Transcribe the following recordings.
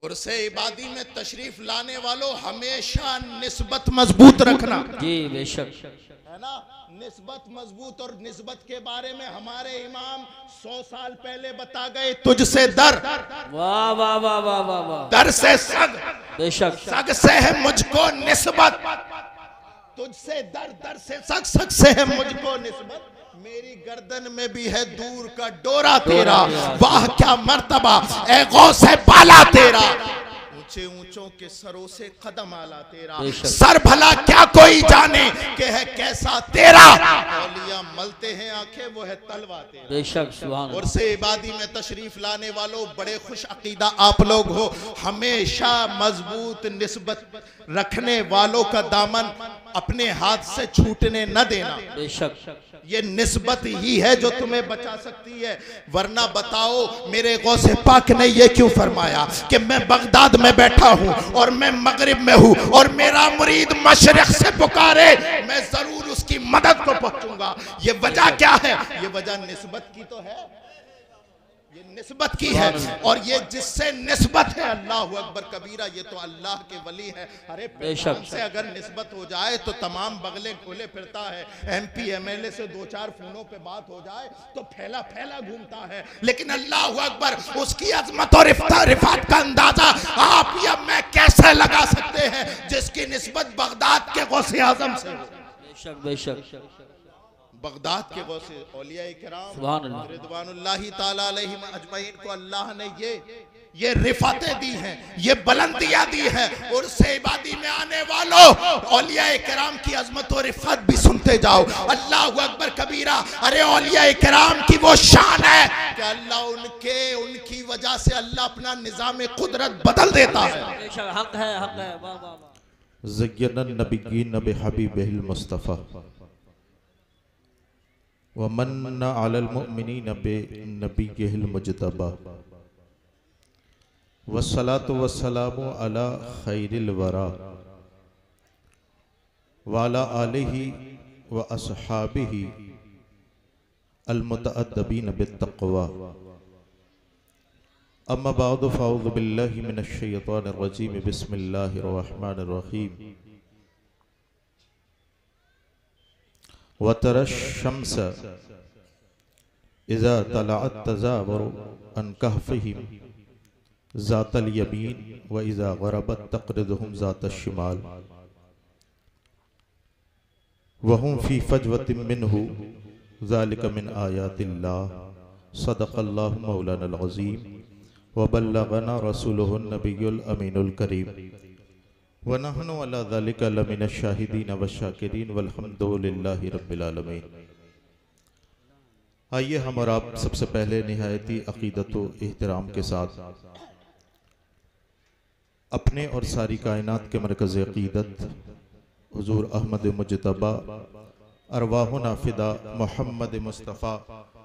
और से इबादी में तशरीफ लाने वालों हमेशा निस्बत मजबूत रखना। जी बेशक है ना, निस्बत मजबूत। और निस्बत के बारे में हमारे इमाम 100 साल पहले बता गए, तुझसे दर, वाह वाह वाह वाह वाह वाह, दर से सग, बेशक सग से है मुझको निस्बत, तुझसे दर, दर से सग, सग से है मुझको निस्बत, मेरी गर्दन में भी है दूर का डोरा तेरा, वाह क्या मर्तबा ए गौसे बाला तेरा, ऊंचे ऊंचों के सरों से कदम आला तेरा, सर भला क्या कोई जाने कि है कैसा तेरा, औलिया मलते हैं आंखें वो है तलवा तेरा। बेशक सुभान। और से इबादी में तशरीफ लाने वालों बड़े खुश अकीदा आप लोग हो, हमेशा मजबूत निस्बत रखने वालों का दामन अपने हाथ से छूटने न देना। बेशक ये निस्बत ही है जो तुम्हें बचा सकती है, वरना बताओ मेरे गौसे पाक ने ये क्यों फरमाया कि मैं बगदाद में बैठा हूँ और मैं मगरिब में हूँ और मेरा मुरीद मशरिक से पुकारे, मैं जरूर उसकी मदद को पहुंचूंगा। ये वजह क्या है? ये वजह निस्बत की तो है, ये निस्बत की है। और ये जिससे निस्बत है अल्लाह अकबर कबीरा, ये तो अल्लाह के वली है। अरे पहचान से अगर निस्बत हो जाए तो तमाम बगले खोले फिरता है, MP MLA से 2-4 फोनों पे बात हो जाए तो फैला फैला घूमता है, लेकिन अल्लाह अकबर उसकी अजमत और रिफात का अंदाजा आप या मैं कैसे लगा सकते हैं जिसकी निस्बत बगदाद के गौसे आजम से। बेशक बेशक बगदाद के गौसे औलिया किराम रिदवानुल्लाहि ताला अलैहिम अजमईन को अल्लाह ने ये रिफातें दी हैं, ये बुलंदियां दी हैं। और से इबादी में आने वालों औलिया किराम की अजमत और रिफत भी सुनते जाओ। अल्लाह अकबर कबीरा। अरे औलिया किराम की वो शान है कि अल्लाह उनकी वजह से अल्लाह अपना निजाम कुदरत बदल देता है। हक है, हक है। वाह वाह वाह। ज़य्यनन नबिय्यीन बिहबीबिहिल मुस्तफ़ा व मन्ना अलल मुअमिनीन बिनबिय्यिहिल मुज्तबा वस्सलातु वस्सलामु अला खैरिल वरा व अला आलिहि व अस्हाबिहि अल मुतअद्दिबीन बित्तक़वा। अम्मा बअद फ़अऊज़ु बिल्लाहि मिनश शैतानिर रजीम। बिस्मिल्लाहिर रहमानिर रहीम। वतरश शम्स इज़ा तलअत तज़ावरु अन कहफ़िहिम ज़ातल यमीन व इज़ा ग़रबत तक़रिज़ुहुम ज़ातश शिमाल वहुम फ़ी फ़जवतिन मिन्हु ज़ालिका मिन आयातिल्लाह। सदक़ल्लाहु मौलानल अज़ीम व बल्लगना रसूलुहुन नबियुल अमीनुल करीम व नहनु अला ज़ालिका लमिनश शाहिदीन व शाकिरीन वल्हम्दुलिल्लाहि रब्बिल आलमीन। आइए हम और आप सबसे पहले निहायती अक़ीदत व एहतराम के साथ अपने और सारी कायनात के मरकज़ अक़ीदत हुज़ूर अहमद मुज्तबा अरवाहुना फ़िदा मोहम्मद मुस्तफ़ा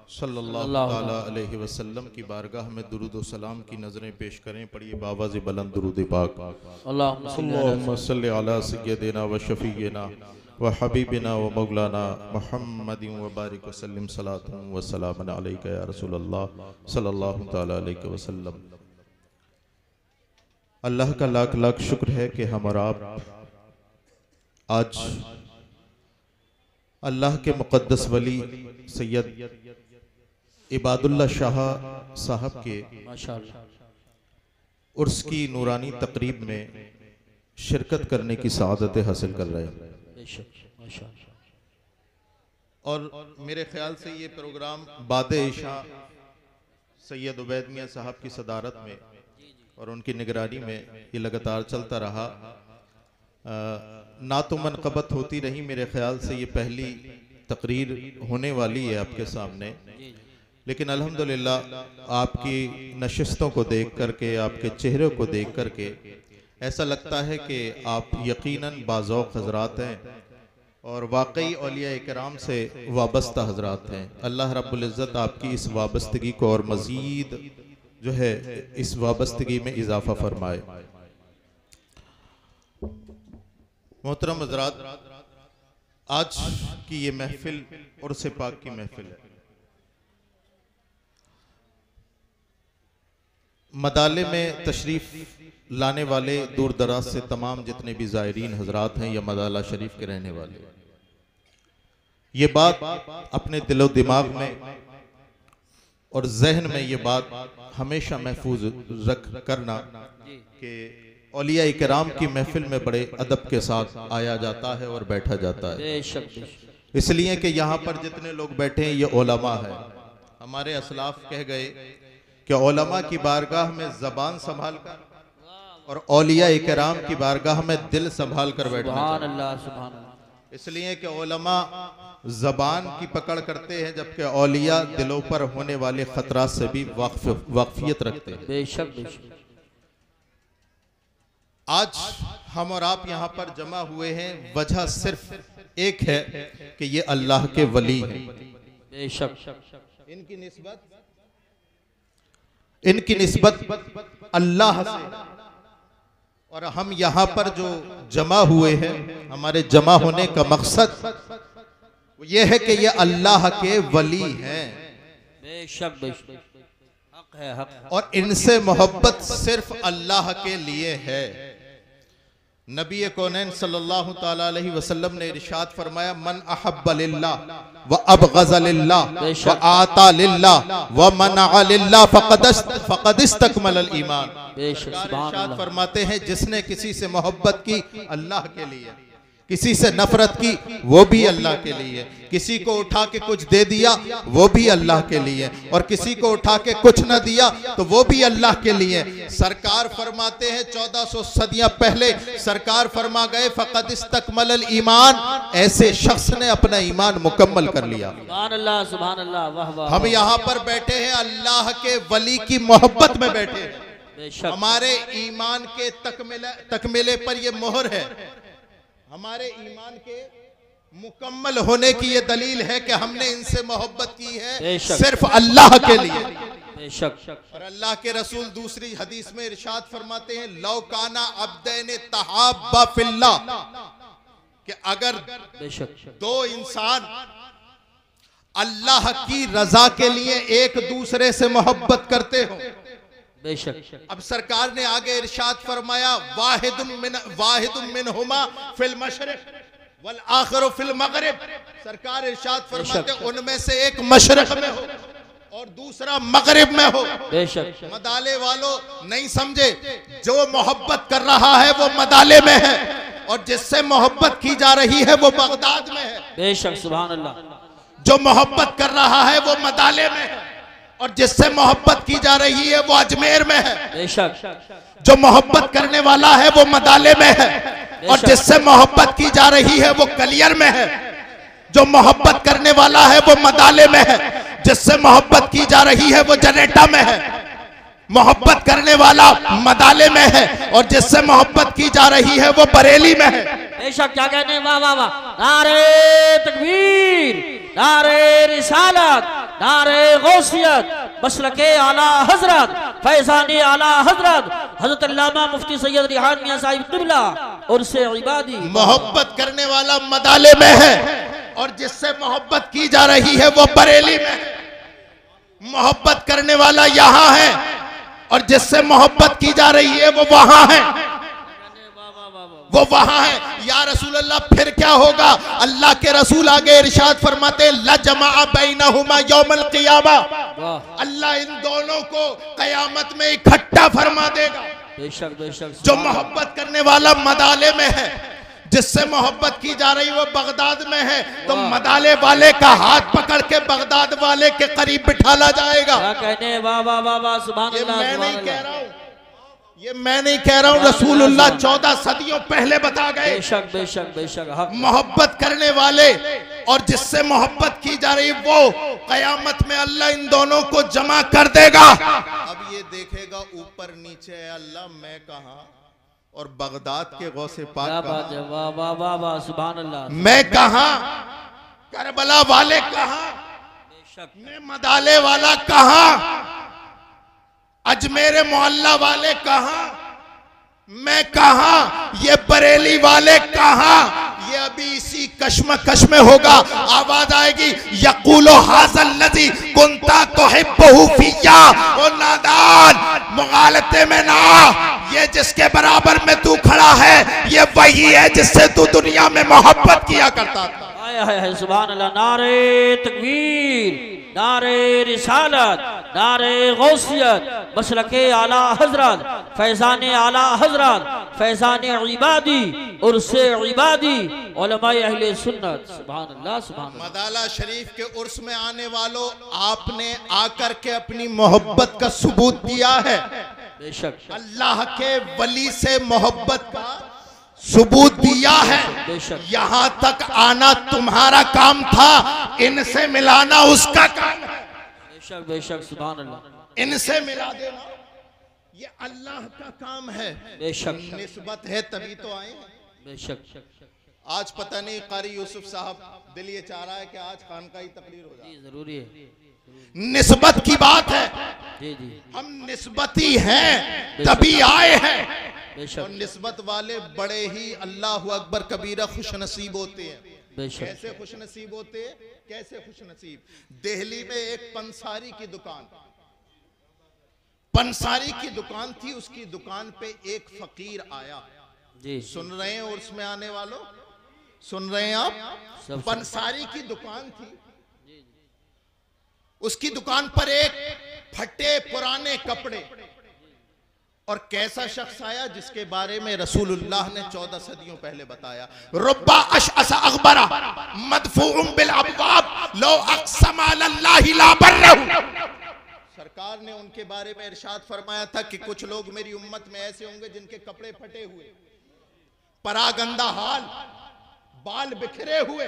सल्लल्लाहु ताला अलैहि वसल्लम की बारगाह में दुरूद व सलाम की नज़रें पेश करें। पढ़िए बावाज़ बुलंद दुरूद पाक। अल्लाहुम्मा सल्लि अला सय्यदिना व शफ़ीना व हबीबिना व मौलाना मुहम्मदिन व बारिक वसल्लिम सलातन व सलामन अलैका या रसूलल्लाह सल्लल्लाहु ताला अलैहि वसल्लम। अल्लाह का लाख लाख शुक्र है कि हम और आप आज अल्लाह के मुक़द्दस वली सैयद इबादुल्लाह शाह साहब के उर्स की नूरानी तकरीब में शिरकत करने की सआदत हासिल कर रहे हैं। और मेरे ख्याल से ये प्रोग्राम बाद इशा सैयद उबैद मियां साहब की सदारत में और उनकी निगरानी में ये लगातार चलता रहा। ना तो मनक़बत होती रही, मेरे ख्याल से ये पहली तकरीर होने वाली है आपके सामने, लेकिन अल्हम्दुलिल्लाह आपकी नशिस्तों को देख करके, आपके चेहरों को देख करके ऐसा लगता है कि आप यकीनन बाज़ौक़ हज़रात हैं और वाकई औलिया इकराम से वाबस्ता हज़रात हैं। अल्लाह रब्बुल इज़्ज़त आपकी इस वाबस्तगी को और मज़ीद जो है इस वाबस्तगी में इजाफ़ा फरमाए। मोहतरम हज़रात, आज की ये महफिल उर्स पाक की महफिल है। मदाले में तशरीफ लाने वाले दूर दराज से तमाम जितने भी ज़ायरीन हजरात हैं या मदाला शरीफ के रहने वाले, ये बात अपने दिलो दिमाग में और जहन में ये बात हमेशा महफूज रख करना कि औलिया इकराम की महफिल में बड़े अदब के साथ आया जाता है और बैठा जाता है। इसलिए कि यहाँ पर जितने लोग बैठे हैं ये उलमा है। हमारे असलाफ कह गए कि उलमा की बारगाह में जबान संभाल कर और औलिया इकराम की बारगाह में दिल संभाल कर बैठना। इसलिए कि उलमा जबान की पकड़ करते हैं जबकि औलिया दिलों पर होने वाले खतरात से भी वाकफियत रखते हैं। बेशक बेशक। आज हम और आप यहाँ पर जमा हुए हैं, वजह सिर्फ एक है कि ये अल्लाह के वली हैं। बेशक। इनकी निस्बत अल्लाह से, और हम यहाँ पर जो जमा हुए हैं, हमारे जमा होने का मकसद ये है कि ये अल्लाह के वली हैं। बेशक बेशक। हक है, हक है। और इनसे मोहब्बत सिर्फ अल्लाह के लिए है। नबी कौनैन सल्लल्लाहु ताला अलैहि वसल्लम ने इरशाद फरमाया, मन अहब्ब लिल्लाह व अबग़ज़ लिल्लाह व आता लिल्लाह व मनअ लिल्लाह फ़क़द इस्तकमलल ईमान। इरशाद फरमाते हैं, जिसने किसी से मोहब्बत की अल्लाह के लिए, किसी से नफरत की वो भी अल्लाह के लिए, किसी को उठा के कुछ दे दिया वो भी अल्लाह के लिए, और किसी को उठा के कुछ न दिया तो वो भी अल्लाह के लिए। सरकार फरमाते हैं 1400 सदियां पहले सरकार फरमा गए, फ़क़द इस्तकमलल ईमान, ऐसे शख्स ने अपना ईमान मुकम्मल कर लिया। सुभान अल्लाह, सुभान अल्लाह, वाह वाह। हम यहाँ पर बैठे हैं अल्लाह के वली की मोहब्बत में बैठे हैं। हमारे ईमान के तकमिले पर ये मोहर है। हमारे ईमान के मुकम्मल होने की ये दलील है कि हमने इनसे मोहब्बत की है सिर्फ अल्लाह के लिए। और अल्लाह के रसूल दूसरी हदीस में इरशाद फरमाते हैं, लौ काना अब्दैन तहाब्बा फिल्लाह, कि अगर दो इंसान अल्लाह की रजा के लिए एक दूसरे से मोहब्बत करते हो, बेशक। अब सरकार ने आगे इरशाद फरमाया, वाहिदुम मिनहुमा फिल मशरिक वल आखिरु फिल मगरिब। सरकार इरशाद फरमाते उनमें से एक मशरिक में हो और दूसरा मगरिब में हो। बेशक। मदाले वालों नहीं समझे, जो मोहब्बत कर रहा है वो मदाले में है और जिससे मोहब्बत की जा रही है वो बगदाद में है। बेशक, सुभान अल्लाह। जो मोहब्बत कर रहा है वो मदाले में है और जिससे मोहब्बत की जा रही है वो अजमेर में है। बेशक। जो मोहब्बत करने वाला है वो मदाले में है और जिससे मोहब्बत की जा रही है वो कलियर में है। जो मोहब्बत करने वाला है वो मदाले में है, जिससे मोहब्बत की जा रही है वो जनेटा में है। मोहब्बत करने वाला मदाले में है और जिससे मोहब्बत की जा रही है वो बरेली में है। बेशक। क्या कहने, वाह वाह वाह। नारे तकबीर, नारे रिसालत, नारे गौसियत, मसलके आला हजरत, फैजानी आला हजरत हजरत अल्लामा मुफ्ती सैयद रिहान मियां साहिब क़िबला और से इबादी। मोहब्बत करने वाला मदाले में है और जिससे मोहब्बत की जा रही है वो बरेली में है। मोहब्बत करने वाला यहाँ है और जिससे मोहब्बत की जा रही है वो वहां है, वो वहां है। या रसूल अल्लाह, फिर क्या होगा? अल्लाह के रसूल आगे इरशाद फरमाते, ला जमा बैनहुमा यौमल क़ियामा, अल्लाह इन दोनों को कयामत में इकट्ठा फरमा देगा। बेशक बेशक। जो मोहब्बत करने वाला मदाले में है, जिससे मोहब्बत की जा रही वो बगदाद में है, तो मदाले वाले का हाथ पकड़ के बगदाद वाले के करीब बिठाला जाएगा। क्या कहने, वाह वाह वाह वाह, सुभान अल्लाह। मैं नहीं कह रहा हूँ, ये मैं नहीं कह रहा हूँ, रसूलुल्लाह 14 सदियों पहले बता गए। बेशक बेशक बेशक। मोहब्बत करने वाले और जिससे मोहब्बत की जा रही वो कयामत में अल्लाह इन दोनों को जमा कर देगा। अब ये देखेगा ऊपर नीचे है अल्लाह, मैं कहाँ और बगदाद के गौसे पाक कहाँ, वाह वाह वाह वाह, सुभान अल्लाह। मैं कहाँ, करबला वाले कहाँ, मैं मदाले वाला कहाँ, अजमेर मोहल्ला वाले कहाँ, मैं कहाँ, ये बरेली वाले कहाँ, ये अभी इसी कश्मकश में होगा, आवाज आएगी यक़ूलु हाज़ल लज़ी कुन्ता तुहिब्बुहु फिय्या। ओ नादान, मुगालते में ना, ये जिसके बराबर में तू खड़ा है ये वही है जिससे तू दुनिया में मोहब्बत किया करता था। सुभान अल्लाह। नारे तकबीर, नारे रिसालत, नारे गौसियत, मसलके आला हजरत, फैज़ाने आला हजरत, फैज़ाने इबादी, उर्से इबादी, उलमाए अहले सुन्नत। सुभान अल्लाह, सुभान अल्लाह। मदाला शरीफ के उर्स में आने वालों, आपने आकर के अपनी मोहब्बत का सबूत दिया है। बेशक अल्लाह के वली से मोहब्बत का सबूत दिया है। यहां तक आना तुम्हारा काम था, इनसे मिलाना उसका काम है। बेशक बेशक, सुभान अल्लाह। इनसे मिला देना ये अल्लाह का काम है। बेशक निस्बत है तभी तो आए। बेशक। आज पता नहीं कारी यूसुफ साहब दिल ये चाह रहा है कि आज खानकाही तकरीर हो जाए। जरूरी है, निस्बत की बात है। जी जी, हम निस्बती हैं तभी आए हैं। और निस्बत वाले बड़े ही अल्लाह अकबर कबीरा खुश नसीब होते हैं। कैसे खुश नसीब होते हैं, कैसे खुश नसीब? दिल्ली में एक पंसारी की दुकान थी। उसकी दुकान पे एक फकीर आया। जी, सुन रहे हैं? और उसमें आने वालों सुन रहे हैं आप? पंसारी की दुकान थी। उसकी दुकान पर एक फटे पुराने कपड़े, और कैसा शख्स आया जिसके बारे में रसूलुल्लाह ने 14 सदियों पहले बताया। रुब्बा अशअस अगबरा मदफूउन बिल अबवाब लो अक़सम अलल्लाहि ला बर्रहु। सरकार ने उनके बारे में इरशाद फरमाया था कि कुछ लोग मेरी उम्मत में ऐसे होंगे जिनके कपड़े फटे हुए, परागंदा हाल, बाल बिखरे हुए,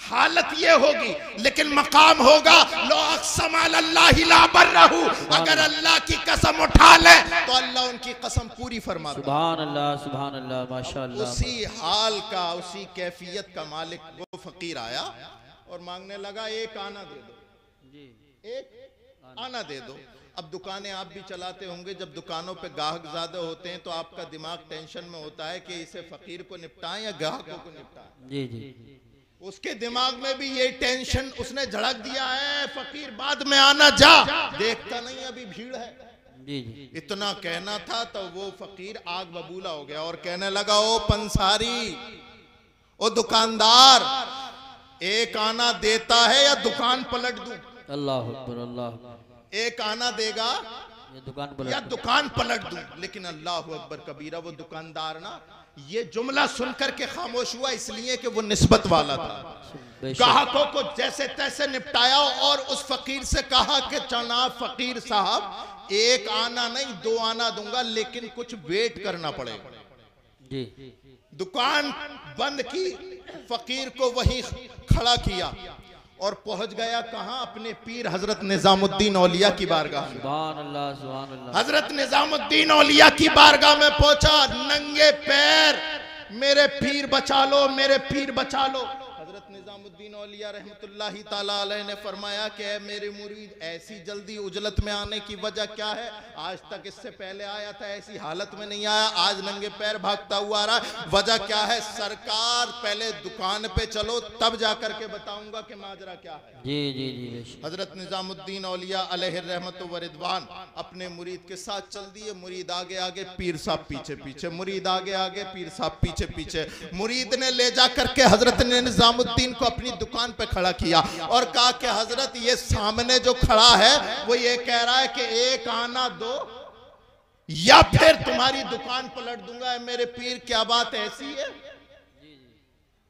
हालत ये होगी, लेकिन मकाम होगा लो अक़सम अलल्लाहि ला बर्रहु। अगर अल्लाह की कसम उठा ले तो अल्लाह उनकी कसम पूरी फरमा। सुभान अल्लाह, सुभान अल्लाह, माशाअल्लाह। उसी हाल का, उसी कैफियत का मालिक वो फकीर आया और मांगने लगा, एक आना दे दो, एक आना दे दो। अब दुकानें आप भी चलाते होंगे, जब दुकानों पे ग्राहक ज्यादा होते हैं तो आपका दिमाग टेंशन में होता है कि इसे फकीर को निपटाएं या ग्राहकों को निपटाएं। जी जी, उसके दिमाग में भी ये टेंशन उसने झड़क दिया है, फकीर बाद में आना, जा, देखता नहीं अभी भीड़ है। जी जी, इतना कहना था तो वो फकीर आग बबूला हो गया और कहने लगा, ओ पंसारी, ओ दुकानदार, एक आना देता है या दुकान पलट दूं? अल्लाह अकबर, अल्लाह। एक आना देगा या दुकान पलट दूं? लेकिन अल्लाह अकबर कबीरा, वो दुकानदार ना ये जुमला सुनकर के खामोश हुआ, इसलिए कि वो निस्बत वाला था। ग्राहकों को जैसे तैसे निपटाया और उस फकीर से कहा कि जनाब फकीर साहब, एक आना नहीं 2 आना दूंगा, लेकिन कुछ वेट करना पड़ेगा। जी, दुकान बंद की, फकीर को वहीं खड़ा किया और पहुंच गया कहां? अपने पीर हजरत निजामुद्दीन औलिया की बारगाह में। सुभान अल्लाह, सुभान अल्लाह। हजरत निजामुद्दीन औलिया की बारगाह में पहुंचा, नंगे पैर, मेरे पीर बचा लो, मेरे पीर बचा लो। हजरत निजामुद्दीन औलिया रहमतुल्लाहि ताला अलैह ने फरमाया कि मेरे मुरीद, ऐसी जल्दी उजलत में आने की वजह क्या है? आज तक इससे पहले आया था, ऐसी हालत में नहीं आया, आज नंगे पैर भागता हुआ आ रहा है, वजह क्या है? सरकार, पहले दुकान पे चलो तब जाकर के बताऊंगा कि माजरा क्या है। जी जी जी। हजरत निजामुद्दीन औलिया अलैहि रहमत व रिदवान अपने मुरीद के साथ चल दिए। मुरीद आगे आगे, पीर साहब पीछे पीछे, मुरीद आगे आगे, पीर साहब पीछे पीछे। मुरीद ने ले जा करके हजरत ने निजामुद्दीन को अपनी दुकान पे खड़ा किया और कहा कि हजरत, ये सामने जो खड़ा है वो ये कह रहा है कि एक आना दो या फिर तुम्हारी दुकान पलट दूंगा। मेरे पीर, क्या बात ऐसी है?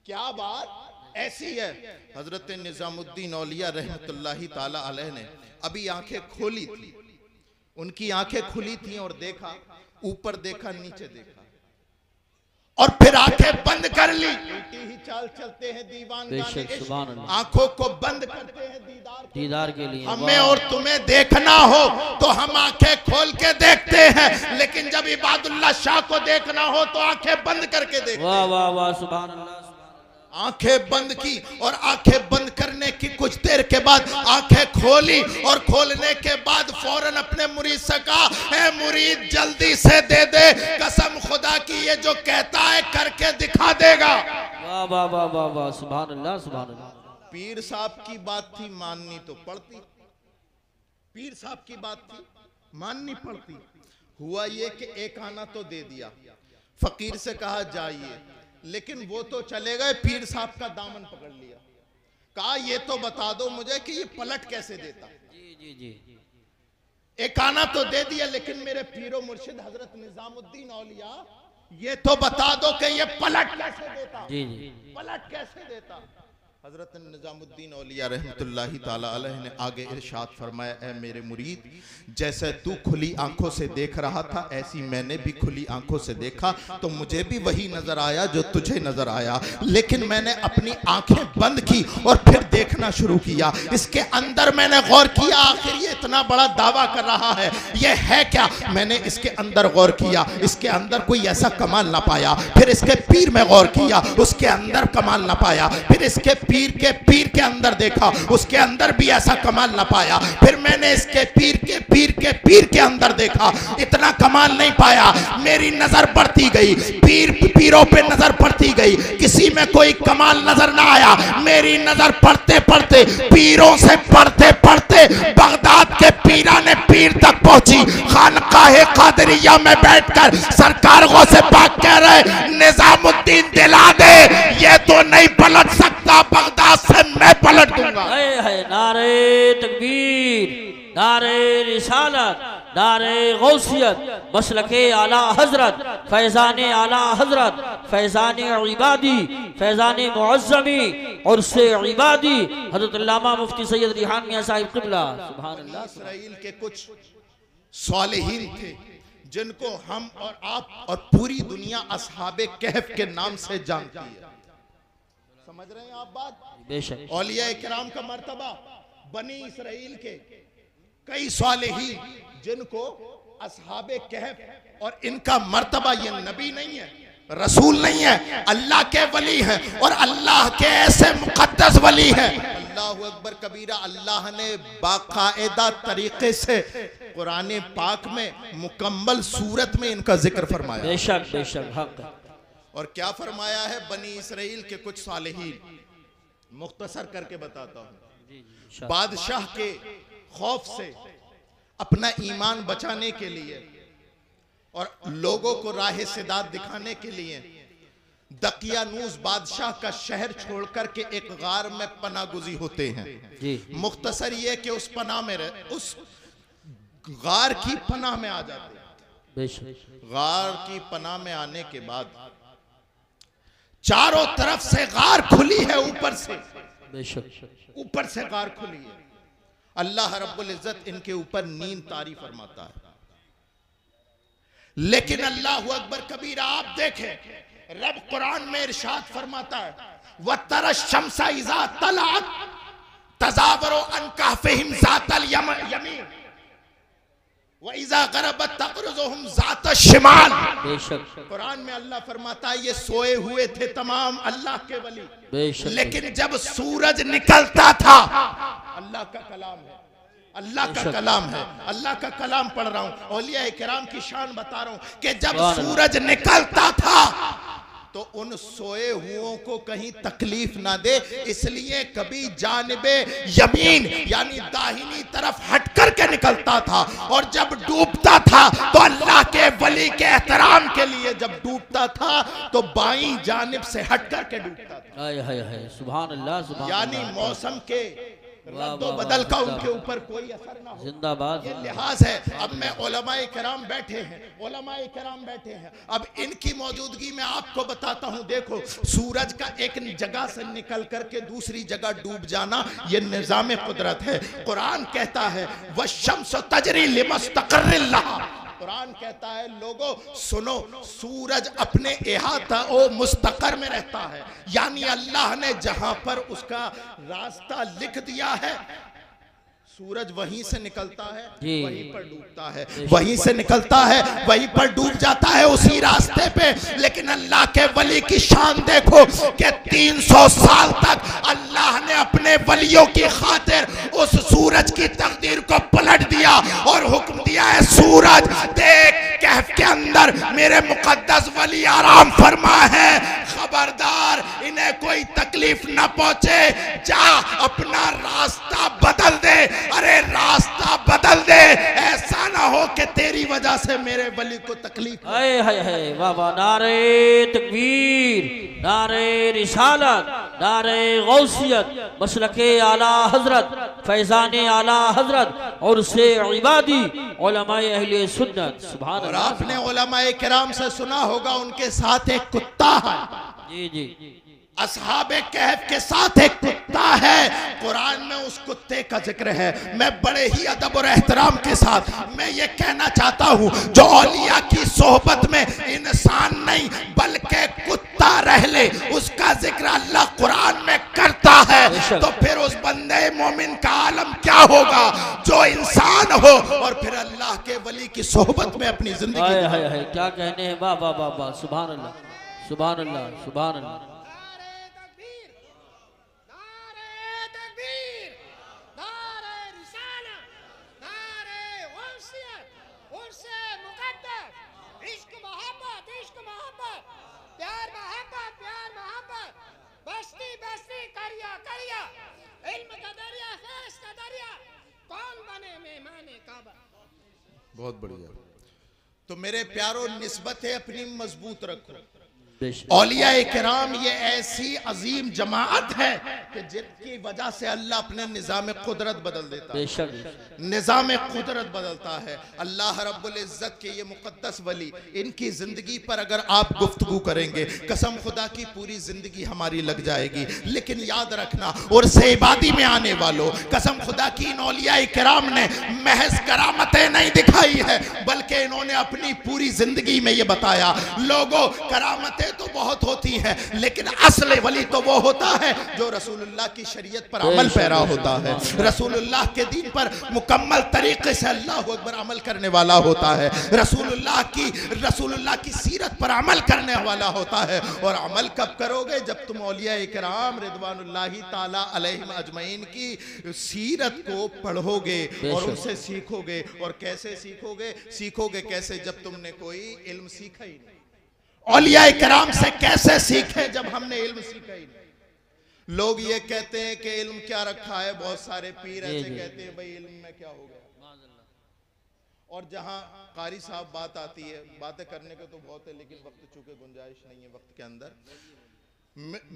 क्या बात ऐसी है? हजरत निजामुद्दीन औलिया रहमतुल्लाहि ताला अलैह ने अभी आंखें खोली थी, उनकी आंखें खुली थी और देखा, ऊपर देखा, नीचे देखा और फिर आंखें बंद कर ली। उल्टी ही चाल चलते हैं दीवान, आंखों को बंद करते हैं दीदार के लिए। हमें और तुम्हें देखना हो तो हम आंखें खोल के देखते हैं, लेकिन जब इबादुल्लाह शाह को देखना हो तो आंखें बंद करके देखते हैं। वाह वाह वाह, सुभान अल्लाह। आंखें बंद की और आंखें बंद करने की कुछ देर के बाद आंखें खोली और खोलने के बाद फौरन अपने मुरीद से कहा, ऐ मुरीद जल्दी से दे दे, कसम खुदा की ये जो कहता है करके दिखा देगा। वाह वाह वाह वाह वाह, सुभान अल्लाह सुभान अल्लाह। पीर साहब की बात थी, माननी तो पड़ती। पीर साहब की बात थी, माननी पड़ती। हुआ ये कि एक आना तो दे दिया, फकीर से कहा जाइए, लेकिन वो तो चले गए, पीर साहब का दामन पकड़ लिया। कहा ये तो बता दो मुझे कि ये पलट कैसे देता। जी जी जी, एक आना तो दे दिया, लेकिन मेरे पीरो मुर्शिद हजरत निजामुद्दीन औलिया ये तो बता दो कि ये पलट कैसे देता। जी जी, पलट कैसे देता। हजरत निजामुद्दीन औलिया रहमतुल्लाहि ताला अलैह ने आगे इरशाद फरमाया, ऐ मेरे मुरीद, जैसे तू खुली आंखों से देख रहा था, ऐसी मैंने भी खुली आंखों से देखा, तो मुझे भी वही नजर आया जो तुझे नजर आया, लेकिन मैंने अपनी आंखें बंद की और फिर देखना शुरू किया। इसके अंदर मैंने गौर किया, आखिर ये इतना बड़ा दावा कर रहा है, ये है क्या। मैंने इसके अंदर गौर किया, इसके अंदर कोई ऐसा कमाल ना पाया। फिर इसके पीर में गौर किया, उसके अंदर कमाल ना पाया। फिर इसके पीर के अंदर देखा, उसके अंदर भी ऐसा कमाल ना पाया। फिर मैंने इसके पीर के अंदर देखा, इतना कमाल नहीं पाया। मेरी नजर बढ़ती गई, पीरों पे नजर पड़ती गई, किसी में कोई कमाल नजर ना आया। मेरी नजर पढ़ते पढ़ते, पीरों से पढ़ते पढ़ते बगदाद के पीराने पीर तक पहुंची। खानकाहे कादरिया में बैठकर सरकार गौसे पाक कह रहे, निजामुद्दीन दिला दे, ये तो नहीं पलट सकता, बगदाद से मैं पलट दूंगा। नारे तकबीर, नारे रिसालत, नारे गौसियत, मसलके आला हजरत, फैज़ाने आला हजरत, फैज़ाने इबादी, फैज़ाने मुअज़्ज़मी, उर्से इबादी, हज़रत अल्लामा मुफ्ती सैयद रिहान मियां साहिब क़िबला, सुभान अल्लाह। इसराइल के कुछ सालिहीन थे जिनको हम और आप और पूरी दुनिया अस्हाबे कहफ के नाम से जानती है। समझ रहे हैं आप बात? बेशक। औलिया इकराम का मर्तबा, बनी इसराइल के कई सालिहीन जिनको अस्हाबे कहफ, और इनका मर्तबा, ये नबी नहीं है, रसूल नहीं है, अल्लाह के वली हैं, और अल्लाह के ऐसे मुकद्दस वली हैं। अल्लाहु अकबर कबीरा। अल्लाह ने बाकायदा तरीके से कुरान पाक में मुकम्मल सूरत में इनका जिक्र फरमाया। बेशक बेशक, हक। और क्या फरमाया है? बनी इसराइल के कुछ सालिहीन, मुख्तसर करके बताता हूं। बादशाह के खौफ से, अपना ईमान बचाने के लिए और लोगों को राह सिदात दिखाने के लिए दकियानूस बादशाह का शहर छोड़कर के एक गार में पनागुजी होते हैं। मुख्तसर ये कि उस पनाह में उस गार की पनाह में आ जाते हैं। गार की पनाह में आने के बाद चारों तरफ से गार खुली है, ऊपर से गार खुली है। अल्लाह रब्बुल इज्जत इनके ऊपर नींद तारी फरमाता है। लेकिन अल्लाह अकबर कबीरा, आप देखें, रब कुरान में इरशाद फरमाता है, वतरा शम्सा इज़ा तलअत तज़ावरु अन कहफ़िहिम ज़ातल यमीन व इज़ा गरबत तक़रिज़ुहुम ज़ातश शिमाल। कुरान में अल्लाह फरमाता है, ये सोए हुए थे तमाम अल्लाह के वली, लेकिन जब सूरज निकलता था, अल्लाह का कलाम है, अल्लाह का कलाम है, अल्लाह का कलाम पढ़ रहा हूं, औलिया किराम की शान बता रहा हूं कि जब सूरज निकलता था तो उन सोए हुओं को कहीं तकलीफ ना दे, इसलिए कभी जानिबे यमीन यानी दाहिनी तरफ हट करके निकलता था, और जब डूबता था तो अल्लाह के वली के एहतराम के लिए जब डूबता था तो बाईं जानिब से हट करके डूबता था। सुभान अल्लाह, सुभान यानी अल्लाह। मौसम के रद्दो बदल का उनके ऊपर कोई असर ना हो। जिंदाबाद। ये लिहाज है। अब मैं उलमाए किराम बैठे हैं, उलमाए किराम बैठे हैं, अब इनकी मौजूदगी में आपको बताता हूं। देखो, सूरज का एक जगह से निकल करके दूसरी जगह डूब जाना ये निजाम कुदरत है। कुरान कहता है वश्शम्स तजरी लिमुस्तक़र्रिन लहा। कुरान कहता है लोगों सुनो, सूरज अपने इहाता ओ मुस्तकर में रहता है, यानी अल्लाह ने जहां पर उसका रास्ता लिख दिया है, सूरज वहीं से निकलता है, वहीं पर डूबता है, वहीं से निकलता है, वहीं पर डूब जाता है, उसी रास्ते पे। लेकिन अल्लाह के वली की शान देखो कि 300 साल तक अल्लाह ने अपने वलियों की खातिर उस सूरज की तकदीर को पलट दिया और हुक्म दिया है, सूरज देख, कहफ के अंदर मेरे मुकद्दस वली आराम फरमा है, खबरदार इन्हें कोई तकलीफ ना पहुंचे, जा अपना रास्ता बदल दे। अरे रास्ता बदल दे, ऐसा ना हो कि तेरी वजह से मेरे वली को तकलीफ। हाय हाय हाय वाह वाह, नारे तकबीर, नारे रिसालत, नारे गौसियत, मसलके आला हजरत, फैजान आला हजरत और से इबादी उलमाए अहले सुन्नत। सुभान और अल्लाह। आपने उलमाए किराम से सुना होगा, उनके साथ एक कुत्ता है। जी जी, असहाबे कहफ के साथ एक कुत्ता है, कुरान में उस कुत्ते का जिक्र है। मैं बड़े ही अदब और एहतराम के साथ मैं ये कहना चाहता हूँ, जो औलिया की सोहबत में इंसान नहीं बल्कि कुत्ता रह ले, उसका जिक्र अल्लाह कुरान में करता है, तो फिर उस बंदे मोमिन का आलम क्या होगा जो इंसान हो और फिर अल्लाह के वली की सोहबत में अपनी जिंदगी। हाय हाय हाय, क्या कहने हैं, वाह वाह वाह वाह, सुभान अल्लाह, सुभान अल्लाह, सुभान अल्लाह। बहुत बढ़िया। तो मेरे प्यारों, निस्बत है अपनी मजबूत रखो। औलिया किराम ये ऐसी अजीम जमाअत है कि जिनकी वजह से अल्लाह अपने निज़ाम कुदरत बदल देता है, निज़ाम कुदरत बदलता है। अल्लाह रब्बुल इज़्ज़त के ये मुक़द्दस वली, इनकी ज़िंदगी पर अगर आप गुफ्तगू करेंगे, कसम खुदा की पूरी ज़िंदगी हमारी लग जाएगी। लेकिन याद रखना, और से इबादी में आने वालों, कसम खुदा की इन औलिया किराम ने महज करामतें नहीं दिखाई है, बल्कि इन्होंने अपनी पूरी ज़िंदगी में ये बताया, लोगों करामतें तो बहुत होती है, लेकिन असली वली तो वो होता है जो रसूलुल्लाह की शरीयत पर अमल पैरा होता है, रसूलुल्लाह के दीन पर मुकम्मल तरीके से अल्लाह अकबर अमल करने वाला होता है, रसूलुल्लाह की सीरत पर अमल करने वाला होता है। और अमल कब करोगे? जब तुम औलिया इकराम रिदवानुल्लाहि ताला अलैहिम अजमईन की सीरत को पढ़ोगे और उनसे सीखोगे। और कैसे सीखोगे? सीखोगे कैसे? जब तुमने कोई इल्म सीखा ही नहीं। औलिया इकराम से कैसे सीखे जब हमने इल्म सीखा ही नहीं। लोग ये कहते हैं कि इल्म क्या रखा है, बहुत सारे पीर ऐसे कहते हैं, भाई इल्म में क्या हो गया। और जहां कारी साहब बात आती है, बातें करने को तो बहुत है, लेकिन वक्त चूंकि गुंजाइश नहीं है वक्त के अंदर,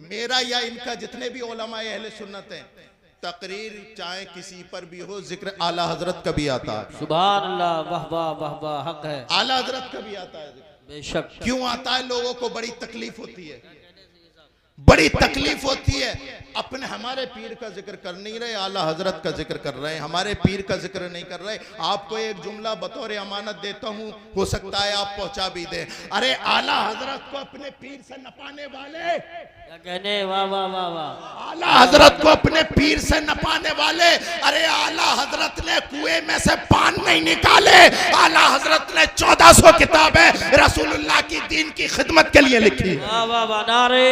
मेरा या इनका जितने भी उलमाए अहले सुन्नत हैं, तकरीर चाहे किसी पर भी हो, जिक्र आला हजरत का भी आता है। सुभान अल्लाह, वाह वाह वाह वाह, हक है। आला हजरत का भी आता है। बेशक। क्यों आता है? लोगों को बड़ी तकलीफ होती है, बड़ी तकलीफ होती है। अपने हमारे पीर का जिक्र कर नहीं रहे, आला हजरत का जिक्र कर रहे हैं, हमारे पीर का जिक्र नहीं कर रहे। आपको एक जुमला बतौर अमानत देता हूं, हो सकता है आप पहुंचा भी दें। अरे आला हजरत को अपने पीर से नपाने वाले, क्या कहने, वाह वाह वाह वाह, आला हजरत को अपने पीर से नपाने वाले, अरे आला हजरत ने कुएं में से पान नहीं निकाले, आला हजरत ने 1400 किताबें रसूलुल्लाह की दीन की खिदमत के लिए लिखी। वाह वाह वाह, नारे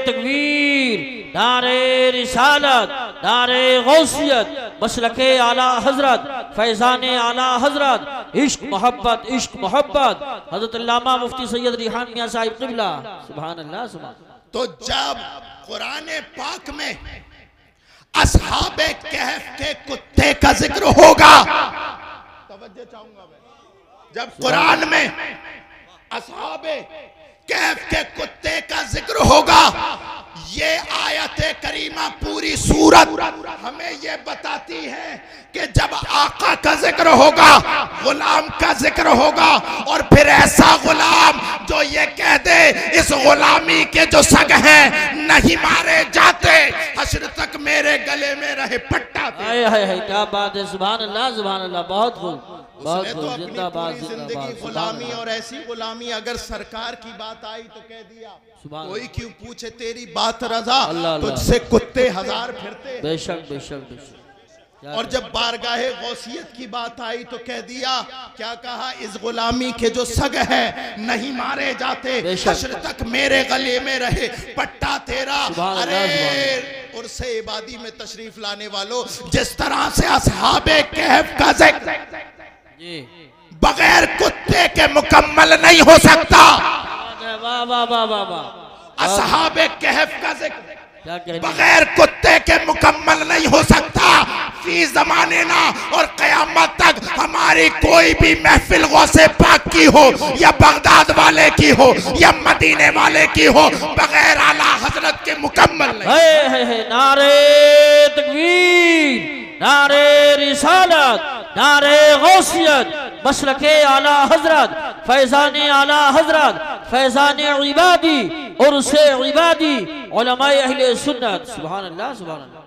तकबीर, नारे रिसालत, नारे गौसियत, मसलके आला हजरत, फैजान आला हजरत, इश्क मोहब्बत, इश्क मोहब्बत, हजरत अल्लामा मुफ्ती सैयद रिहान मियां साहिब क़िबला। सुभान अल्लाह, सुभान। तो जब कुरान पाक में असहाबे कहफ के कुत्ते का जिक्र होगा, तवज्जो चाहूंगा मैं, जब कुरान में असहाबे कहफ के कुत्ते का जिक्र होगा, ये आयत करीमा पूरी सूरत हमें ये बताती है कि जब आका का जिक्र होगा, गुलाम का जिक्र होगा, और फिर ऐसा गुलाम जो ये कह दे इस गुलामी के जो सग हैं नहीं मारे जाते, हश्र तक मेरे गले में रहे पट्टा। हाय हाय हाय, क्या बात है, सुभान अल्लाह, सुभान अल्लाह, बहुत खूब, बहुत उसने तो खूब, अपनी जिंदाबाद, पूरी जिंदाबाद, जिंदगी सुभान गुलामी, अल्लाह। और ऐसी गुलामी अगर सरकार की बात आई तो कह दिया, सुभान कोई क्यों पूछे तेरी बात रजा, अल्लाह, तुझसे कुत्ते हजार फिरते। बेशक बेशक बेशक। और जब बारगाहे गौसियत की बात आई तो कह दिया, क्या कहा, इस गुलामी के जो सग है नहीं मारे जाते, हश्र तक मेरे गले में रहे पट्टा तेरा। अरे उर्से इबादी में तशरीफ लाने वालों, जिस तरह से असहाबे कहफ का जिक्र बगैर कुत्ते के मुकम्मल नहीं हो सकता। वाह वाह वाह वाह वाह। असहाबे कहफ का जिक्र क्या कहने बगैर कुत्ते के मुकम्मल नहीं हो सकता। फी ज़माने ना और क़यामत तक हमारी कोई भी महफिल गौसे पाक की हो या बगदाद वाले की हो या मदीने वाले की हो, बगैर आला हजरत के मुकम्मल नहीं। है नारे तकबीर, नारे रिसालत, नारे गौसियत, मसलके आला हजरत, फैज़ाने आला हजरत, फैज़ाने इबादी और उसे इबादी उलमाए अहले सुन्नत। सुभान अल्लाह, सुभान अल्लाह।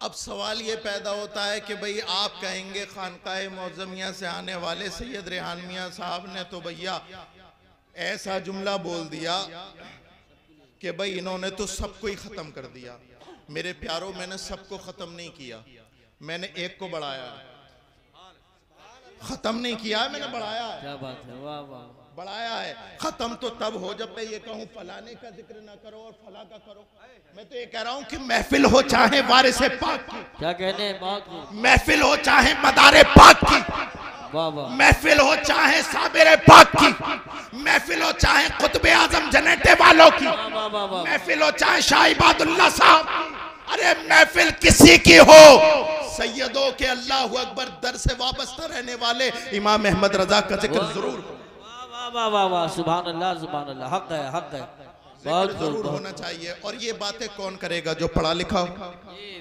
अब सवाल ये पैदा होता है कि भाई आप कहेंगे खानकाए मौज़मिया से आने वाले सैयद रेहान मियाँ साहब ने तो भैया ऐसा जुमला बोल दिया कि भाई इन्होंने तो सबको ही ख़त्म कर दिया। मेरे प्यारों, मैंने सबको ख़त्म नहीं किया, मैंने एक को बढ़ाया, ख़त्म नहीं किया, मैंने बढ़ाया है। क्या बात है, वाह वाह, बढ़ाया है। खत्म तो तब हो जब मैं ये कहूँ फलाने का जिक्र ना करो और फला का करो। मैं तो ये कह रहा हूँ कि महफिल हो चाहे वारिस पाक की, क्या कहने, बहुत महफिल हो चाहे मदारे पाक की, वाह वाह, महफिल हो चाहे साबिर पाक की, महफिल हो चाहे कुतुब आजम जनेते वालों की, वाह वाह वाह, महफिल हो चाहे शाह इबादुल्लाह साहब की, अरे महफिल किसी की हो, सैयदों के अल्लाह अकबर दर से वाबस्ता रहने वाले इमाम अहमद रजा का जिक्र जरूर हो। वाह वाह वाह, सुभान अल्लाह, सुभान अल्लाह, हक है, हक है, बहुत जरूर होना चाहिए। और ये बातें कौन करेगा? जो पढ़ा लिखा हो।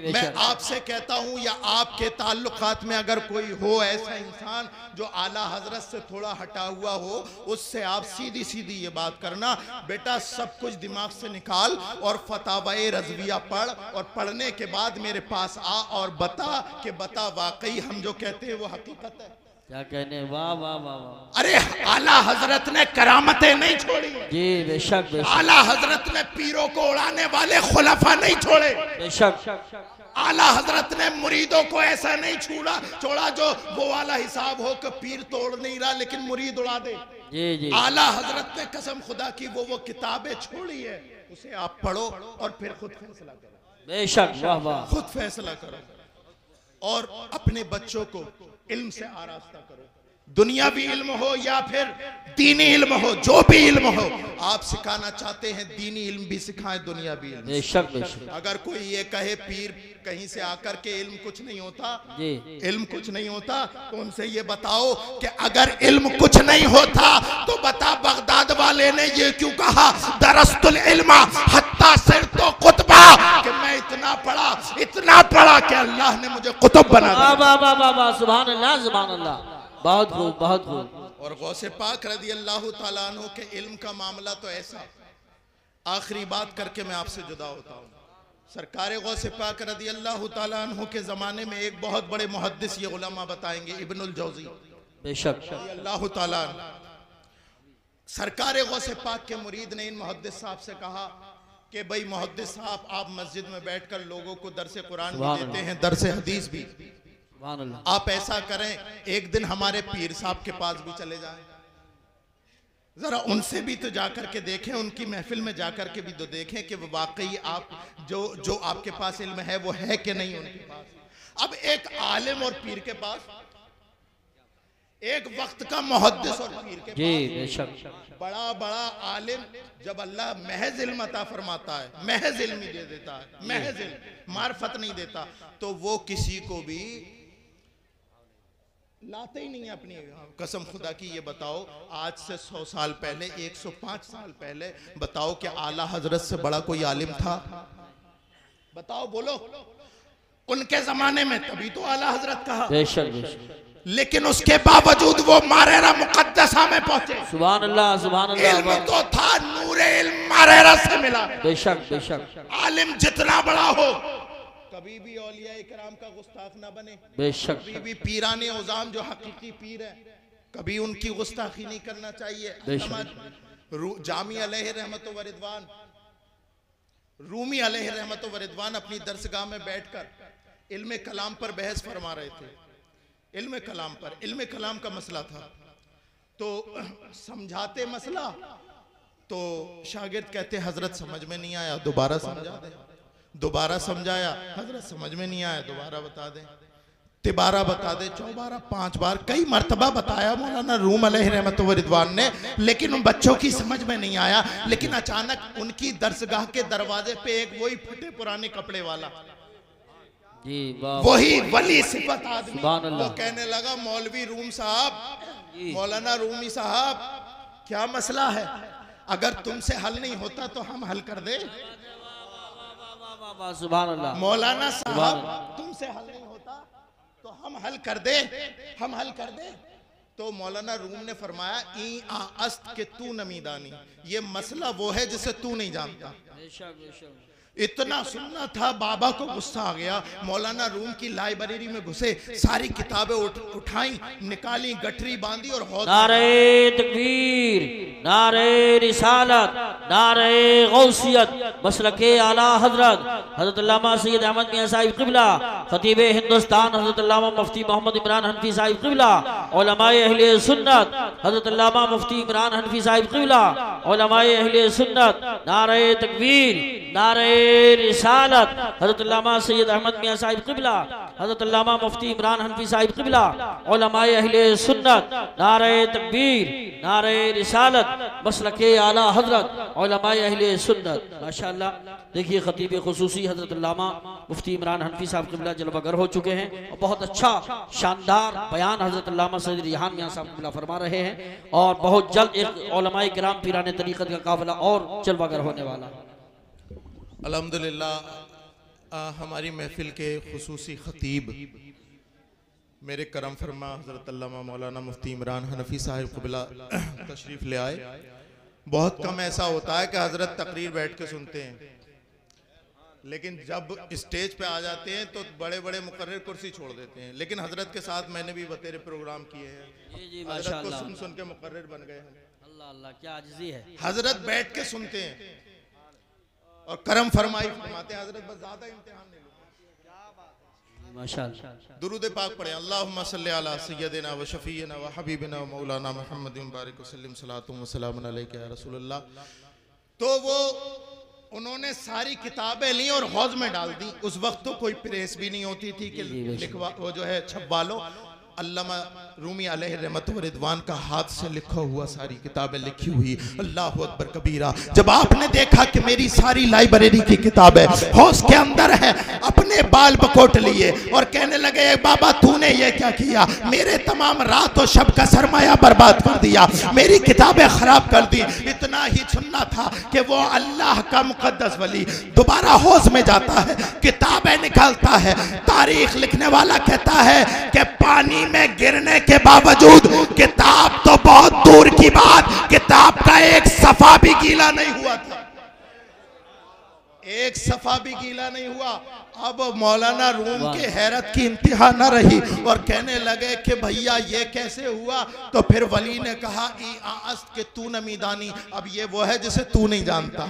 मैं आपसे कहता हूँ या आपके ताल्लुकात में अगर कोई हो ऐसा इंसान जो आला हजरत से थोड़ा हटा हुआ हो, उससे आप सीधी सीधी ये बात करना, बेटा सब कुछ दिमाग से निकाल और फतावाए रज़विया पढ़, और पढ़ने के बाद मेरे पास आ और बता कि बता वाकई हम जो कहते हैं वो हकीकत है। क्या कहने, वाह वाह वाह वाह, अरे आला हजरत ने करामतें नहीं छोड़ी, जी बेशक बेशक, आला हजरत ने पीरों को उड़ाने वाले खुलफा नहीं छोड़े, बेशक, आला हजरत ने मुरीदों को ऐसा नहीं छोड़ा जो वो वाला हिसाब हो कि पीर तोड़ नहीं रहा लेकिन मुरीद उड़ा दे। जी जी, आला हजरत ने कसम खुदा की वो किताबें छोड़ी है, उसे आप पढ़ो और फिर खुद फैसला करो। बेशक, वाह वाह, खुद फैसला करो और अपने बच्चों को इल्म से आरास्ता करो। दुनियावी इल्म हो या फिर दीनी इल्म हो, जो भी इल्म हो, आप सिखाना चाहते हैं दीनी इल्म भी सिखाएं, दुनियावी इल्म। बेशक बेशक, अगर कोई ये कहे पीर कहीं से आकर के इल्म कुछ नहीं होता, जी, इल्म कुछ नहीं होता, तो उनसे ये बताओ कि अगर इल्म कुछ नहीं होता तो बता बगदाद वाले ने ये क्यों कहा दरस्तुल इल्मा हत्ता सिरतो कुतबा, कि मैं इतना पढ़ा कि अल्लाह ने मुझे कुतुब बना दिया। वाह वाह वाह वाह, सुभान अल्लाह, सुभान अल्लाह, बहुत खूब, बहुत खूब। और गौसे पाक रज़ी अल्लाह तआला अन्हु के इल्म का मामला तो ऐसा। आखिरी बात करके मैं आपसे जुदा होता हूँ। सरकार गौसे पाक रज़ी अल्लाह तआला अन्हु के ज़माने में एक बहुत बड़े मुहद्दिस ये उलमा बताएंगे, इब्नुल जौज़ी बेशक, अल्लाह ताला। सरकार गौसे पाक के मुरीद ने इन मुहद्दिस साहब से कहा कि भाई मुहद्दिस साहब, आप मस्जिद में बैठकर लोगों को दरसे कुरान भी देते हैं, दरसे हदीस भी, आप ऐसा करें एक दिन हमारे पीर साहब के पास भी चले जाएं, जरा उनसे भी तो जाकर के देखें, उनकी महफिल में जाकर के भी तो देखें कि वाकई आप जो आपके पास इल्म है वो है कि नहीं उनके पास। अब एक आलिम और पीर के पास, एक वक्त का मुहद्दिस और पीर के पास, बड़ा आलिम जब अल्लाह महज इल्म अता फरमाता है, महज इल्म ही दे देता है, महज इल्म, मार्फत नहीं देता, तो वो किसी को भी लाते ही नहीं है अपनी कसम खुदा की। ये बताओ आज से 100 साल पहले, 105 साल पहले, बताओ कि आला हजरत से बड़ा कोई आलिम था? बताओ, बोलो। उनके जमाने में तभी तो आला हजरत कहा, बेशक बेशक, लेकिन उसके बावजूद वो मारेरा मुकद्दसा में पहुंचे। सुभान अल्लाह, सुभान अल्लाह, इल्म तो था, नूरे इल्म मारेरा से मिला। बेशक बेशक, आलिम जितना बड़ा हो कभी भी औलिया इकराम का गुस्ताख ना बने, बेशक, कभी भी पीराने उज़ाम जो हकीकी पीर है कभी उनकी गुस्ताखी नहीं करना चाहिए। जामी अलैहि रहमत व रिदवान, रूमी अलैहि रहमत व रिदवान अपनी दरसगाह में बैठकर इल्म कलाम पर बहस फरमा रहे थे। इल्म कलाम पर, इल्म कलाम का मसला था, तो समझाते मसला, तो शागिर्द कहते हजरत समझ में नहीं आया, दोबारा समझा दे। दोबारा समझाया, हजरत समझ में नहीं आया, दोबारा बता दें। तिबारा बता दे, चौबारा, 5 बार, कई मर्तबा बताया मौलाना रूम अलैहि रहमत व रिदवान ने, लेकिन उन बच्चों की समझ में नहीं आया। लेकिन अचानक उनकी दरसगाह के दरवाजे पे एक वही फटे पुराने कपड़े वाला जी, वाह, वही वली सिफत आदमी सुभान अल्लाह। वो कहने लगा, मौलवी रूम साहब, मौलाना रूमी साहब, क्या मसला है? अगर तुमसे हल नहीं होता तो हम हल कर दे। सुभान अल्लाह। मौलाना साहब, तुमसे हल नहीं होता तो हम हल कर दे, हम हल कर दे। तो मौलाना रूम ने फरमाया, ई आ अस्त के तू नमीदानी, ये मसला वो है जिसे तू नहीं जानता। इतना सुनना था, बाबा को गुस्सा आ गया। मौलाना रूम की लाइब्रेरी में घुसे, सारी किताबें उठाई, निकाली, गठरी बांधी और नारे तकबीर, नारे रिसालत, नारे गौसियत, मसलके आला हजरत हजरत अल्लामा सैयद अहमद मियां साहिब क़िबला, खतीब हिंदुस्तान हजरत अल्लामा मुफ्ती मोहम्मद इमरान हनफी साहिब क़िबला, उलमाए अहले सुन्नत हजरत अल्लामा मुफ्ती इमरान हनफी साहिब क़िबला, उलमाए अहले सुन्नत, नारे तकबीर, नारे रिसालत हजरत अल्लामा सैयद अहमद मियां साहिब क़िबला, हजरत अल्लामा मुफ्ती इमरान हनफी साहिब क़िबला, उलमाए अहले सुन्नत, नारे तकबीर, नारे रिसालत, मसलके आला हजरत, उलमाए अहले सुन्नत। माशाअल्लाह, देखिए खतीब खुसूसी हजरत अल्लामा मुफ्ती इमरान हनफी साहब क़िबला जलवागर हो चुके हैं और बहुत अच्छा शानदार बयान हजरत अल्लामा सैयद रिहान मियां साहब क़िबला फरमा रहे हैं। और बहुत जल्द एक उलमाए किराम पीराने तरीक़त का काफ़िला और जलवागर होने वाला। अल्हम्दुलिल्लाह, हमारी महफिल के खुसूसी खतीब मेरे करम फरमा हज़रत अल्लामा मौलाना मुफ्ती इमरान हनफी साहिब क़िबला तशरीफ़ ले आए। बहुत कम ऐसा होता है कि हज़रत तकरीर बैठ के सुनते हैं, लेकिन जब स्टेज पे आ जाते हैं तो बड़े बड़े मुकर्रर कुर्सी छोड़ देते हैं। लेकिन हज़रत के साथ मैंने भी बतेरे प्रोग्राम किए हैं, हज़रत को सुन सुन के मुकर्रर बन गए हैं। अल्लाह अल्लाह, क्या आजिज़ी है। हज़रत बैठ के सुनते हैं और करम फरमाई फरमाते हैं। हज़रत बस ज़्यादा इम्तिहान नहीं लो। माशाअल्लाह, दुरूद पाक पढ़े, अल्लाहुम्मा सल्ली अला सय्यदिना व शफीना व हबीबिना व मौलाना मुहम्मद मुबारक वसल्लम सलातु व सलामुन अलैका या रसूलल्लाह। तो वो उन्होंने सारी किताबें ली और हौज में डाल दी। उस वक्त तो कोई प्रेस भी नहीं होती थी कि लिखवा, वो जो है छपवा लो। अल्लामा रूमी अलैहि रहमत व रिदवान का हाथ से लिखा हुआ सारी किताबें लिखी हुई। अल्लाहु अकबर कबीरा। जब आपने देखा कि मेरी सारी लाइब्रेरी की किताबें हौस के अंदर है, अपने बाल बकोट लिए और कहने लगे, बाबा तूने ये क्या किया, मेरे तमाम रात और शब का सरमाया बर्बाद कर दिया, मेरी किताबें खराब कर दी। इतना ही सुनना था कि वो अल्लाह का मुकद्दस वली दोबारा हौस में जाता है, किताबें निकालता है। तारीख लिखने वाला कहता है कि पानी में गिरने के बावजूद किताब तो बहुत दूर की बात, किताब का एक सफा भी गीला नहीं हुआ था, एक सफा भी गीला नहीं हुआ। अब मौलाना रूम के हैरत की इंतहा न रही और कहने लगे कि भैया ये कैसे हुआ। तो फिर वली ने कहा, ई आस्त के तू नमीदानी, अब ये वो है जिसे तू नहीं जानता,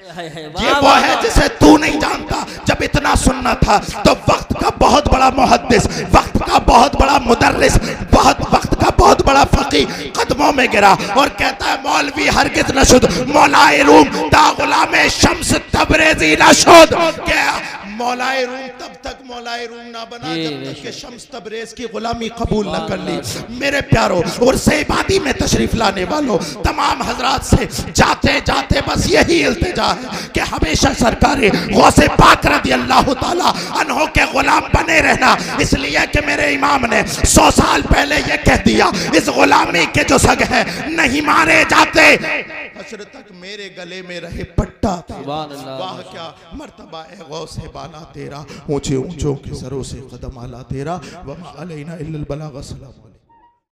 ये वो है जिसे तू नहीं जानता। जब इतना सुनना था तो वक्त का बहुत बड़ा मुहद्दिस, वक्त का बहुत बड़ा मुदर्रिस, वक्त का बहुत बड़ा फकी कदमों में गिरा और कहता है, मौलवी हरगिज़ न शुद मौलाए रूम ता गुलामे शम्स तबरेज़ी न शुद। मौलाए रूम तब तक मौलाए रूम ना बना जब तक कि शम्स तबरेज़ की गुलामी कबूल न कर ली। मेरे प्यारों और सेबादी में तशरीफ लाने वालों तमाम हजरात से जाते जाते बस यही इल्तिजा है कि हमेशा सरकार गौसे पाक रज़ी अल्लाह ताला अन्हो के गुलाम बने रहना। इसलिए कि मेरे इमाम ने 100 साल पहले ये कह दिया, इस गुलामी के जो सग है नहीं मारे जाते, हश्र तक मेरे गले में रहे पट्टा। वाह क्या मर्तबा ए गौसे बाला तेरा, ऊंचे ऊंचों के सरों से कदम आला तेरा। वमा अलैना इल्लल बलाग। अस्सलाम।